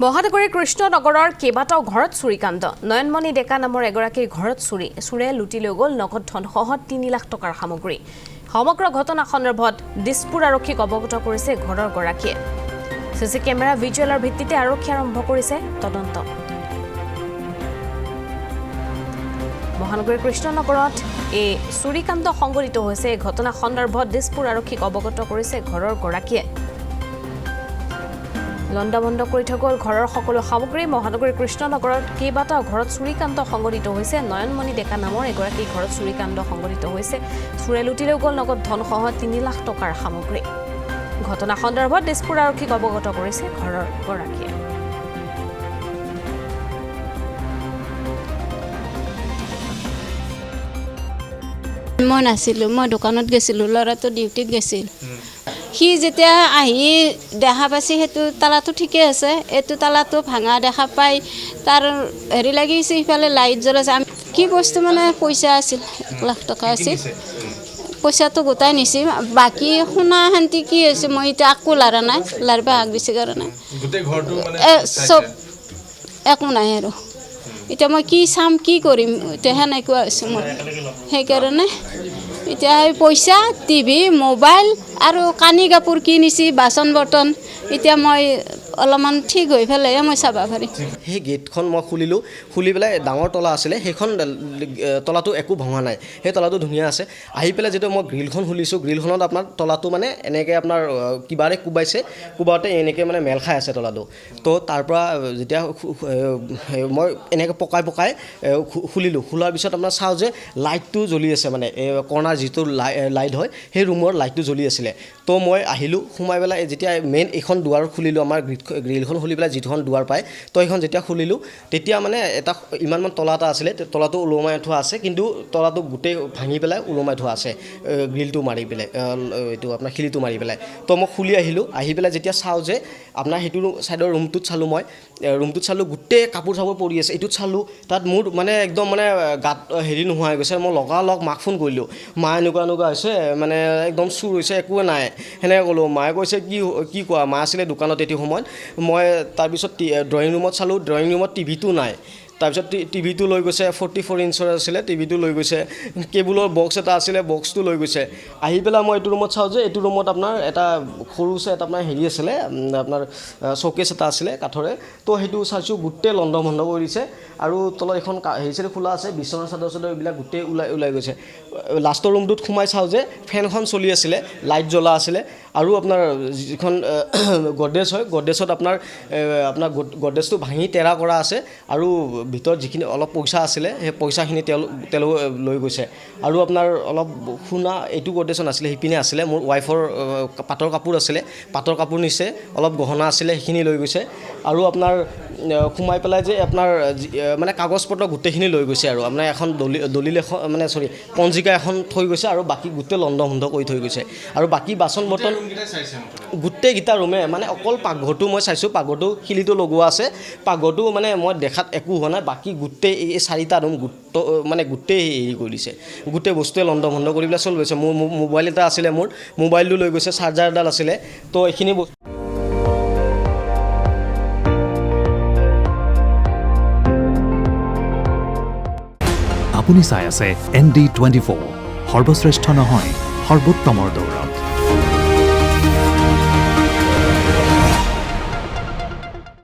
মহানগৰীৰ কৃষ্ণনগৰৰ কেইবাটাও ঘৰত চুৰিকাণ্ড নয়নমণি ডেকা নামৰ এগৰাকীৰ ঘৰত চুৰে লুটি লৈ গ'ল নগদ ধনসহ ৩ লাখ টকাৰ সামগ্ৰী সমগ্ৰ ঘটনা সন্দৰ্ভত দিছপুৰ আৰক্ষীক অৱগত কৰিছে ঘৰৰ গৰাকীয়ে সিসি কেমেৰা ভিজুৱেলৰ ভিত্তিতে আৰক্ষী আৰম্ভ কৰিছে তদন্ত মহানগৰীৰ কৃষ্ণনগৰত এই চুৰিকাণ্ড সংঘটিত হৈছে ঘটনা সন্দৰ্ভত দিছপুৰ আৰক্ষীক অৱগত কৰিছে ঘৰৰ গৰাকীয়ে লণ্ডাবন্ধ কৰি থৈ গ'ল ঘৰৰ সকলো সামগ্ৰী মহানগৰীৰ কৃষ্ণনগৰত কেইবাটাও ঘৰত চুৰিকাণ্ড সংঘটিত হৈছে নয়নমণি ডেকা নামৰ এগৰাকী ঘৰত চুৰিকাণ্ড সংঘটিত হৈছে চুৰে লুটি লৈ গ'ল নগদ ধনসহ ৩ লাখ টকাৰ সামগ্ৰী ঘটনা সন্দৰ্ভত দিছপুৰ আৰক্ষীক অৱগত কৰিছে ঘৰৰ গৰাকীয়ে মই নাছিলোঁ মই দোকানত গৈছিলোঁ ল'ৰাটো ডিউটিত গৈছিল সি যেতিয়া আহি দেখা পাইছে সেইটো তালাটো ঠিকে আছে এইটো তালাটো ভাঙা দেখা পাই তাৰ হেৰি লাগিছে ইফালে লাইট জ্বলাইছে কি বস্তু মানে পইচা আছিল 1 লাখ টকা আছিল পইচাটো গোটাই নিছে বাকী সোণা শান্তি কি হৈছে মই এতিয়া আকো লাৰা নাই লাৰিব আগ দিছে কাৰণে চব একো নাই আৰু এতিয়া মই কি চাম কি কৰিম এতিয়া সেনেকুৱা হৈছে মোৰ সেইকাৰণে এতিয়া পইচা টিভি মোবাইল আৰু কানি কাপোৰ কিনিছি বাচন বৰ্তন এতিয়া মই অলপমান ঠিক হৈ পেলাই মই চাব পাৰিম সেই গেটখন মই খুলি পেলাই ডাঙৰ তলা আছিলে সেইখন তলাটো একো ভঙা নাই সেই তলাটো ধুনীয়া আছে আহি পেলাই যেতিয়া মই গ্ৰিলখন খুলিছোঁ গ্ৰিলখনত আপোনাৰ তলাটো মানে এনেকৈ আপোনাৰ কিবাৰে কোবাওঁতে এনেকৈ মানে মেল খাই আছে তলাটো তো তাৰ পৰা যেতিয়া মই এনেকৈ পকাই খুলিলোঁ খোলাৰ পিছত আপোনাৰ চাওঁ যে লাইটটো জ্বলি আছে মানে কৰ্ণাৰ যিটো লাইট হয় সেই ৰুমৰ লাইটটো জ্বলি আছিলে তো মই আহিলোঁ সোমাই পেলাই যেতিয়া মেইন এইখন দুৱাৰ খুলিলোঁ আমাৰ গ্ৰিলখন খুলি পেলাই যিখন দুৱাৰ পায় তো সেইখন যেতিয়া খুলিলোঁ তেতিয়া মানে এটা ইমানমান তলা এটা আছিলে তলাটো ওলমাই থোৱা আছে কিন্তু তলাটো গোটেই ভাঙি পেলাই ওলমাই থোৱা আছে গ্ৰিলটো মাৰি পেলাই এইটো আপোনাৰ খিলিটো মাৰি পেলাই তো মই খুলি আহিলোঁ আহি পেলাই যেতিয়া চাওঁ যে আপোনাৰ সেইটো ছাইডৰ ৰুমটোত চালোঁ গোটেই কাপোৰ চাপোৰ পৰি আছে এইটোত চালোঁ তাত মোৰ মানে একদম মানে গাত হেৰি নোহোৱা হৈ গৈছে মই লগালগ মাক ফোন কৰিলোঁ মা এনেকুৱা হৈছে মানে একদম চুৰ হৈছে একোৱে নাই সেনেকৈ ক'লোঁ মায়ে কৈছে কি কোৱা মা আছিলে দোকানত এইটো সময়ত মই তাৰপিছত ড্ৰয়িং ৰুমত চালোঁ ড্ৰয়িং ৰুমত টিভিটো নাই তাৰপিছত টিভিটো লৈ গৈছে 44 ইঞ্চৰ আছিলে টিভিটো লৈ গৈছে কেবুলৰ বক্স এটা আছিলে বক্সটো লৈ গৈছে আহি পেলাই মই এইটো ৰুমত চাওঁ যে এইটো ৰুমত আপোনাৰ এটা সৰুছে এটা আপোনাৰ হেৰি আছিলে আপোনাৰ শ্ব'কেছ এটা আছিলে কাঠৰে তো সেইটো চাইছোঁ গোটেই লণ্ড ভণ্ড কৰি দিছে আৰু তলত এখন হেৰি খোলা আছে বিচনা চাদৰ এইবিলাক গোটেই ওলাই গৈছে লাষ্টৰ ৰুমটোত সোমাই চাওঁ যে ফেনখন চলি আছিলে লাইট জ্বলা আছিলে আৰু আপোনাৰ যিখন গডৰেজ হয় গডৰেজত আপোনাৰ গডৰেজটো ভাঙি তেৰা কৰা আছে আৰু ভিতৰত যিখিনি অলপ পইচা আছিলে সেই পইচাখিনি তেওঁলোকে লৈ গৈছে আৰু আপোনাৰ অলপ সোণা এইটো গডৰেজ নাছিলে সিপিনে আছিলে মোৰ ৱাইফৰ পাটৰ কাপোৰ আছিলে পাটৰ কাপোৰ নিছে অলপ গহনা আছিলে সেইখিনি লৈ গৈছে আৰু আপোনাৰ সোমাই পেলাই যে আপোনাৰ মানে কাগজ পত্ৰ গোটেইখিনি লৈ গৈছে আৰু আপোনাৰ এখন দলিল এখন মানে পঞ্জিকা এখন থৈ গৈছে আৰু বাকী গোটেই লণ্ড ভণ্ড কৰি থৈ গৈছে আৰু বাকী বাচন বৰ্তন গোটেইকেইটা ৰুমে মানে অকল পাকঘৰটো মই চাইছোঁ পাকঘৰটো খিলিটো লগোৱা আছে পাকঘৰটো মানে মই দেখাত একো হোৱা নাই বাকী গোটেই এই 4টা ৰুম মানে গোটেই হেৰি কৰি দিছে গোটেই বস্তুৱে লণ্ড ভণ্ড কৰি পেলাই চলি গৈছে মোৰ মোবাইল এটা আছিলে মোৰ মোবাইলটো লৈ গৈছে চাৰ্জাৰ এডাল আছিলে তো এইখিনি বস্তু আপুনি চাই আছে ND24 সৰ্বশ্ৰেষ্ঠ নহয় সৰ্বোত্তমৰ দৌৰ